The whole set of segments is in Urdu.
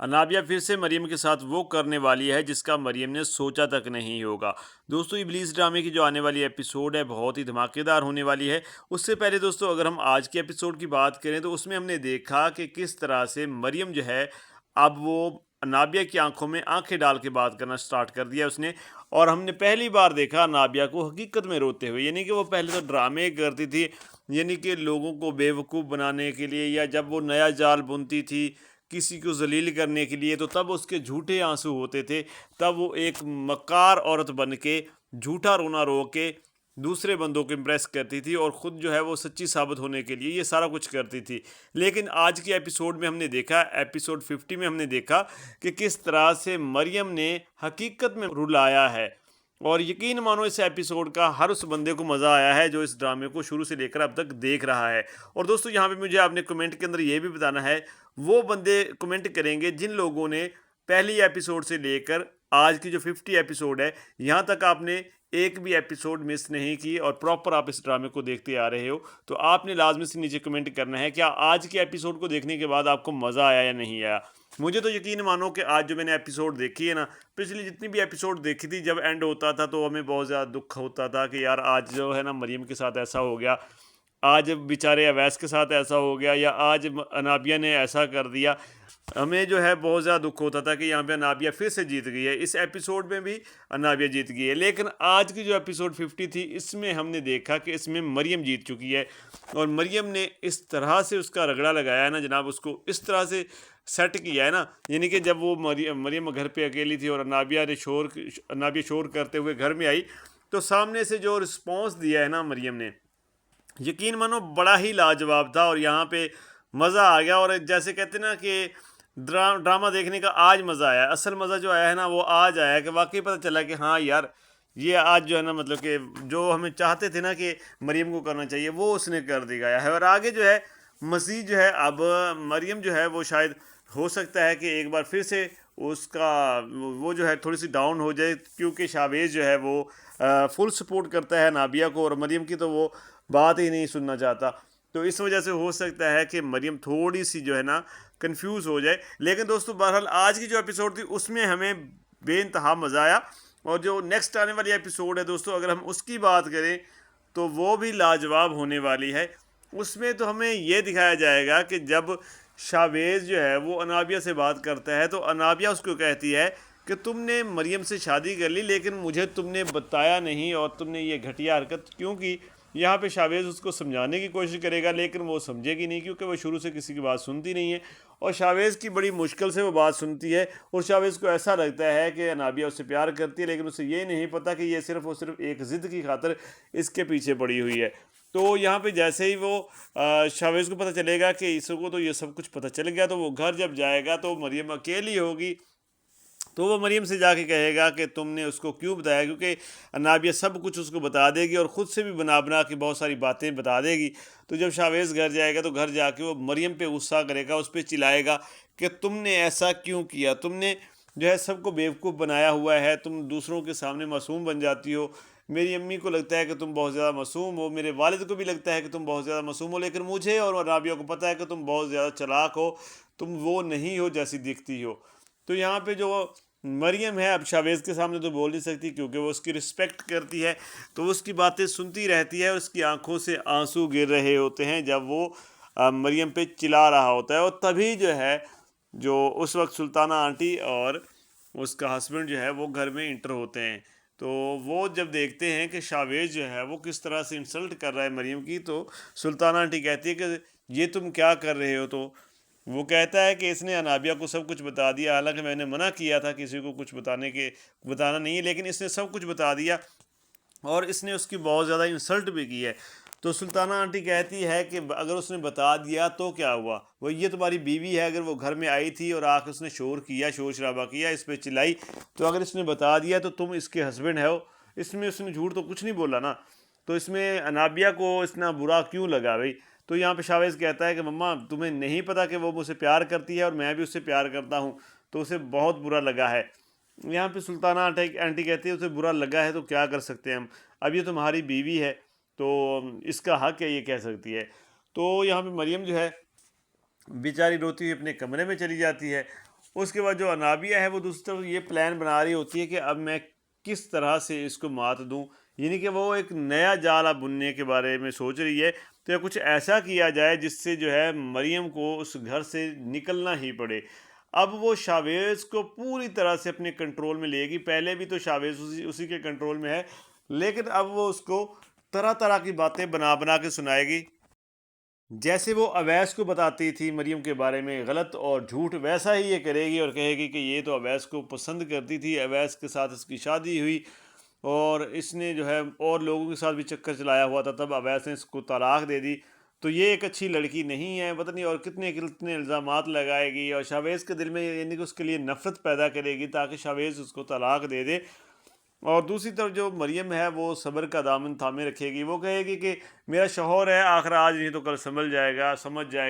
انابیہ پھر سے مریم کے ساتھ وہ کرنے والی ہے جس کا مریم نے سوچا تک نہیں ہوگا۔ دوستو ابلیس ڈرامے کی جو آنے والی ایپیسوڈ ہے بہت ہی دھماکے دار ہونے والی ہے۔ اس سے پہلے دوستو اگر ہم آج کے ایپیسوڈ کی بات کریں تو اس میں ہم نے دیکھا کہ کس طرح سے مریم جو ہے اب وہ انابیہ کی آنکھوں میں آنکھیں ڈال کے بات کرنا سٹارٹ کر دیا اس نے، اور ہم نے پہلی بار دیکھا انابیہ کو حقیقت میں روتے ہوئے، یعنی کہ وہ پہلے تو ڈرامے کرتی تھی، یعنی کہ لوگوں کو بیوقوف بنانے کے لیے، یا جب وہ نیا جال بنتی تھی کسی کو ذلیل کرنے کے لیے تو تب اس کے جھوٹے آنسو ہوتے تھے، تب وہ ایک مکار عورت بن کے جھوٹا رونا رو کے دوسرے بندوں کو امپریس کرتی تھی، اور خود جو ہے وہ سچی ثابت ہونے کے لیے یہ سارا کچھ کرتی تھی۔ لیکن آج کے ایپیسوڈ میں ہم نے دیکھا، ایپیسوڈ 50 میں ہم نے دیکھا کہ کس طرح سے مریم نے حقیقت میں رلایا ہے، اور یقین مانو اس ایپیسوڈ کا ہر اس بندے کو مزہ آیا ہے جو اس ڈرامے کو شروع سے لے کر اب تک دیکھ رہا ہے۔ اور دوستو یہاں پہ مجھے آپ نے کمنٹ کے اندر یہ بھی بتانا ہے، وہ بندے کمنٹ کریں گے جن لوگوں نے پہلی ایپیسوڈ سے لے کر آج کی جو 50 ایپیسوڈ ہے یہاں تک آپ نے ایک بھی ایپیسوڈ مس نہیں کی اور پراپر آپ اس ڈرامے کو دیکھتے آ رہے ہو، تو آپ نے لازمی سے نیچے کمنٹ کرنا ہے کیا آج کے ایپیسوڈ کو دیکھنے کے بعد آپ کو مزہ آیا یا نہیں آیا۔ مجھے تو یقین مانو کہ آج جو میں نے ایپیسوڈ دیکھی ہے نا، پچھلی جتنی بھی ایپیسوڈ دیکھی تھی جب اینڈ ہوتا تھا تو ہمیں بہت زیادہ دکھ ہوتا تھا کہ یار آج جو ہے نا مریم کے ساتھ ایسا ہو گیا، آج بیچارے اویس کے ساتھ ایسا ہو گیا، یا آج انابیہ نے ایسا کر دیا۔ ہمیں جو ہے بہت زیادہ دکھ ہوتا تھا کہ یہاں پہ انابیہ پھر سے جیت گئی ہے، اس ایپیسوڈ میں بھی انابیہ جیت گئی ہے، لیکن آج کی جو ایپیسوڈ 50 تھی اس میں ہم نے دیکھا کہ اس میں مریم جیت چکی ہے، اور مریم نے اس طرح سے اس کا رگڑا لگایا ہے نا جناب، اس کو اس طرح سے سیٹ کیا ہے نا، یعنی کہ جب وہ مریم گھر پہ اکیلی تھی اور انابیہ شور کرتے ہوئے گھر میں آئی تو سامنے سے جو رسپانس دیا ہے نا مریم نے، یقین مانو بڑا ہی لاجواب تھا، اور یہاں پہ مزہ آ گیا، اور جیسے کہتے ہیں نا کہ ڈرامہ دیکھنے کا آج مزہ آیا، اصل مزہ جو آیا ہے نا وہ آج آیا کہ واقعی پتہ چلا کہ ہاں یار یہ آج جو ہے نا مطلب کہ جو ہمیں چاہتے تھے نا کہ مریم کو کرنا چاہیے وہ اس نے کر دکھایا ہے، اور آگے جو ہے مزید جو ہے اب مریم جو ہے وہ شاید ہو سکتا ہے کہ ایک بار پھر سے اس کا وہ جو ہے تھوڑی سی ڈاؤن ہو جائے، کیونکہ شاویز جو ہے وہ فل سپورٹ کرتا ہے نابیہ کو، اور مریم کی تو وہ بات ہی نہیں سننا چاہتا، تو اس وجہ سے ہو سکتا ہے کہ مریم تھوڑی سی جو ہے نا کنفیوز ہو جائے۔ لیکن دوستو بہرحال آج کی جو ایپیسوڈ تھی اس میں ہمیں بے انتہا مزہ آیا، اور جو نیکسٹ آنے والی ایپیسوڈ ہے دوستو اگر ہم اس کی بات کریں تو وہ بھی لاجواب ہونے والی ہے۔ اس میں تو ہمیں یہ دکھایا جائے گا کہ جب شاویز جو ہے وہ انابیہ سے بات کرتا ہے تو انابیہ اس کو کہتی ہے کہ تم نے مریم سے شادی کر لی لیکن مجھے تم نے بتایا نہیں، اور تم نے یہ گھٹیا حرکت کیوں کی۔ یہاں پہ شاویز اس کو سمجھانے کی کوشش کرے گا لیکن وہ سمجھے گی نہیں، کیونکہ وہ شروع سے کسی کی بات سنتی نہیں ہے، اور شاویز کی بڑی مشکل سے وہ بات سنتی ہے، اور شاویز کو ایسا لگتا ہے کہ انابیہ اس سے پیار کرتی ہے، لیکن اسے یہ نہیں پتا کہ یہ صرف اور صرف ایک ضد کی خاطر اس کے پیچھے پڑی ہوئی ہے۔ تو یہاں پہ جیسے ہی وہ شاویز کو پتہ چلے گا کہ اس کو تو یہ سب کچھ پتہ چل گیا، تو وہ گھر جب جائے گا تو مریم اکیلی ہوگی، تو وہ مریم سے جا کے کہے گا کہ تم نے اس کو کیوں بتایا، کیونکہ انابیہ سب کچھ اس کو بتا دے گی اور خود سے بھی بنا بنا کے بہت ساری باتیں بتا دے گی۔ تو جب شاویز گھر جائے گا تو گھر جا کے وہ مریم پہ غصہ کرے گا، اس پہ چلائے گا کہ تم نے ایسا کیوں کیا، تم نے جو ہے سب کو بیوقوف بنایا ہوا ہے، تم دوسروں کے سامنے معصوم بن جاتی ہو، میری امی کو لگتا ہے کہ تم بہت زیادہ معصوم ہو، میرے والد کو بھی لگتا ہے کہ تم بہت زیادہ معصوم ہو، لیکن مجھے اور انابیہ کو پتہ ہے کہ تم بہت زیادہ چلاک ہو، تم وہ نہیں ہو جیسی دکھتی ہو۔ تو یہاں پہ جو مریم ہے اب شاویز کے سامنے تو بول نہیں سکتی کیونکہ وہ اس کی رسپیکٹ کرتی ہے، تو وہ اس کی باتیں سنتی رہتی ہے، اور اس کی آنکھوں سے آنسو گر رہے ہوتے ہیں جب وہ مریم پہ چلا رہا ہوتا ہے، اور تبھی جو ہے جو اس وقت سلطانہ آنٹی اور اس کا ہسبینڈ جو ہے وہ گھر میں انٹر ہوتے ہیں، تو وہ جب دیکھتے ہیں کہ شاویز جو ہے وہ کس طرح سے انسلٹ کر رہا ہے مریم کی، تو سلطانہ آنٹی کہتی ہے کہ یہ تم کیا کر رہے ہو، تو وہ کہتا ہے کہ اس نے انابیہ کو سب کچھ بتا دیا، حالانکہ میں نے منع کیا تھا کسی کو کچھ بتانا نہیں ہے، لیکن اس نے سب کچھ بتا دیا، اور اس نے اس کی بہت زیادہ انسلٹ بھی کی ہے۔ تو سلطانہ آنٹی کہتی ہے کہ اگر اس نے بتا دیا تو کیا ہوا، وہ یہ تمہاری بیوی ہے، اگر وہ گھر میں آئی تھی اور آ کے اس نے شور کیا، شور شرابہ کیا، اس پہ چلائی، تو اگر اس نے بتا دیا تو تم اس کے ہسبینڈ ہو، اس میں اس نے جھوٹ تو کچھ نہیں بولا نا، تو اس میں انابیہ کو اتنا برا کیوں لگا بھائی۔ تو یہاں پہ شاویز کہتا ہے کہ مما تمہیں نہیں پتا کہ وہ مجھ سے پیار کرتی ہے اور میں بھی اس سے پیار کرتا ہوں، تو اسے بہت برا لگا ہے۔ یہاں پہ سلطانہ آنٹی کہتی ہے اسے برا لگا ہے تو کیا کر سکتے ہیں ہم، اب یہ تمہاری بیوی ہے تو اس کا حق ہے یہ کہہ سکتی ہے۔ تو یہاں پہ مریم جو ہے بیچاری روتی ہوئی اپنے کمرے میں چلی جاتی ہے۔ اس کے بعد جو انابیہ ہے وہ دوسری طرف یہ پلان بنا رہی ہوتی ہے کہ اب میں کس طرح سے اس کو مات دوں، یعنی کہ وہ ایک نیا جال بننے کے بارے میں سوچ رہی ہے، تو یا کچھ ایسا کیا جائے جس سے جو ہے مریم کو اس گھر سے نکلنا ہی پڑے۔ اب وہ شاویز کو پوری طرح سے اپنے کنٹرول میں لے گی، پہلے بھی تو شاویز اسی کے کنٹرول میں ہے، لیکن اب وہ اس کو طرح طرح کی باتیں بنا بنا کے سنائے گی، جیسے وہ اویس کو بتاتی تھی مریم کے بارے میں غلط اور جھوٹ، ویسا ہی یہ کرے گی اور کہے گی کہ یہ تو اویس کو پسند کرتی تھی، اویس کے ساتھ اس کی شادی ہوئی اور اس نے جو ہے اور لوگوں کے ساتھ بھی چکر چلایا ہوا تھا، تب اویس نے اس کو طلاق دے دی، تو یہ ایک اچھی لڑکی نہیں ہے، پتہ نہیں اور کتنے کتنے الزامات لگائے گی اور شاویز کے دل میں یعنی کہ اس کے لیے نفرت پیدا کرے گی تاکہ شاویز اس کو طلاق دے دے۔ اور دوسری طرف جو مریم ہے وہ صبر کا دامن تھامے رکھے گی، وہ کہے گی کہ میرا شوہر ہے، آخر آج نہیں تو کل سمجھ جائے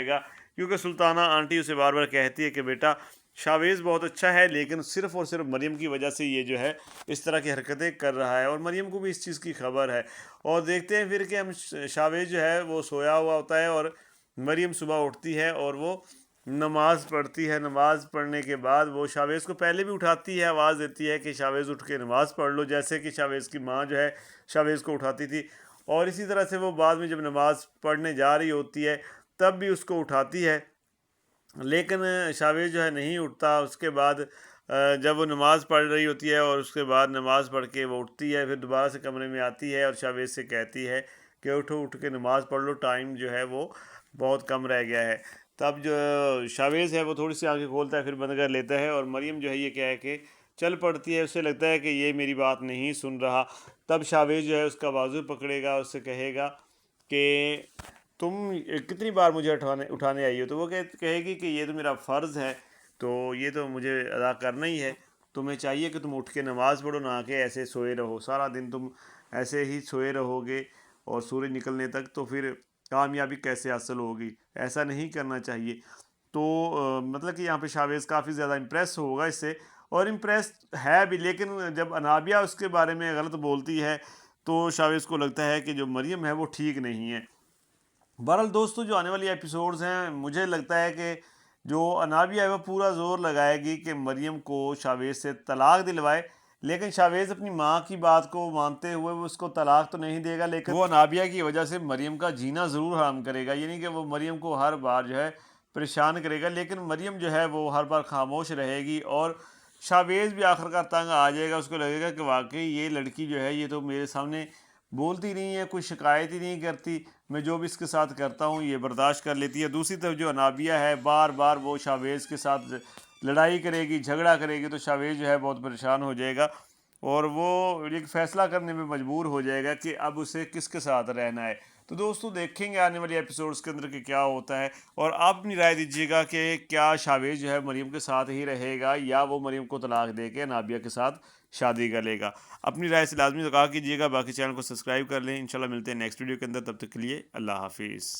گا، کیونکہ سلطانہ آنٹی اسے بار بار کہتی ہے کہ بیٹا شاویز بہت اچھا ہے، لیکن صرف اور صرف مریم کی وجہ سے یہ جو ہے اس طرح کی حرکتیں کر رہا ہے، اور مریم کو بھی اس چیز کی خبر ہے۔ اور دیکھتے ہیں پھر کہ ہم شاویز جو ہے وہ سویا ہوا ہوتا ہے اور مریم صبح اٹھتی ہے اور وہ نماز پڑھتی ہے، نماز پڑھنے کے بعد وہ شاویز کو پہلے بھی اٹھاتی ہے، آواز دیتی ہے کہ شاویز اٹھ کے نماز پڑھ لو، جیسے کہ شاویز کی ماں جو ہے شاویز کو اٹھاتی تھی، اور اسی طرح سے وہ بعد میں جب نماز پڑھنے جا رہی ہوتی ہے تب بھی اس کو اٹھاتی ہے، لیکن شاویز جو ہے نہیں اٹھتا۔ اس کے بعد جب وہ نماز پڑھ رہی ہوتی ہے اور اس کے بعد نماز پڑھ کے وہ اٹھتی ہے، پھر دوبارہ سے کمرے میں آتی ہے اور شاویز سے کہتی ہے کہ اٹھ کے نماز پڑھ لو، ٹائم جو ہے وہ بہت کم رہ گیا ہے۔ تب جو شاویز ہے وہ تھوڑی سی آنکھیں کھولتا ہے، پھر بند کر لیتا ہے، اور مریم جو ہے یہ کہہ کے چل پڑتی ہے، اسے لگتا ہے کہ یہ میری بات نہیں سن رہا۔ تب شاویز جو ہے اس کا بازو پکڑے گا، اس سے کہے گا کہ تم کتنی بار مجھے اٹھانے آئی ہو، تو وہ کہے گی کہ یہ تو میرا فرض ہے، تو یہ تو مجھے ادا کرنا ہی ہے، تمہیں چاہیے کہ تم اٹھ کے نماز پڑھو، نہ کہ ایسے سوئے رہو، سارا دن تم ایسے ہی سوئے رہو گے اور سورج نکلنے تک، تو پھر کامیابی کیسے حاصل ہوگی، ایسا نہیں کرنا چاہیے۔ تو مطلب کہ یہاں پہ شاویز کافی زیادہ امپریس ہوگا اس سے، اور امپریس ہے بھی، لیکن جب انابیہ اس کے بارے میں غلط بولتی ہے تو شاویز کو لگتا ہے کہ جو مریم ہے وہ ٹھیک نہیں ہے۔ بہرحال دوستو، جو آنے والی ایپیسوڈز ہیں مجھے لگتا ہے کہ جو انابیہ ہے وہ پورا زور لگائے گی کہ مریم کو شاویز سے طلاق دلوائے، لیکن شاویز اپنی ماں کی بات کو مانتے ہوئے وہ اس کو طلاق تو نہیں دے گا، لیکن وہ انابیہ کی وجہ سے مریم کا جینا ضرور حرام کرے گا، یعنی کہ وہ مریم کو ہر بار جو ہے پریشان کرے گا، لیکن مریم جو ہے وہ ہر بار خاموش رہے گی، اور شاویز بھی آخرکار تنگ آ جائے گا، اس کو لگے گا کہ واقعی یہ لڑکی جو ہے یہ تو میرے سامنے بولتی نہیں ہے، کوئی شکایت ہی نہیں کرتی، میں جو بھی اس کے ساتھ کرتا ہوں یہ برداشت کر لیتی ہے۔ دوسری طرف جو انابیہ ہے بار بار وہ شاویز کے ساتھ لڑائی کرے گی، جھگڑا کرے گی، تو شاویز جو ہے بہت پریشان ہو جائے گا اور وہ ایک فیصلہ کرنے میں مجبور ہو جائے گا کہ اب اسے کس کے ساتھ رہنا ہے۔ تو دوستو دیکھیں گے آنے والی ایپیسوڈز کے اندر کہ کیا ہوتا ہے، اور آپ اپنی رائے دیجیے گا کہ کیا شاویز جو ہے مریم کے ساتھ ہی رہے گا یا وہ مریم کو طلاق دے کے انابیہ کے ساتھ شادی کر لے گا۔ اپنی رائے سے لازمی آگاہ کیجیے گا، باقی چینل کو سبسکرائب کر لیں، انشاءاللہ ملتے ہیں نیکسٹ ویڈیو کے اندر، تب تک کے لیے اللہ حافظ۔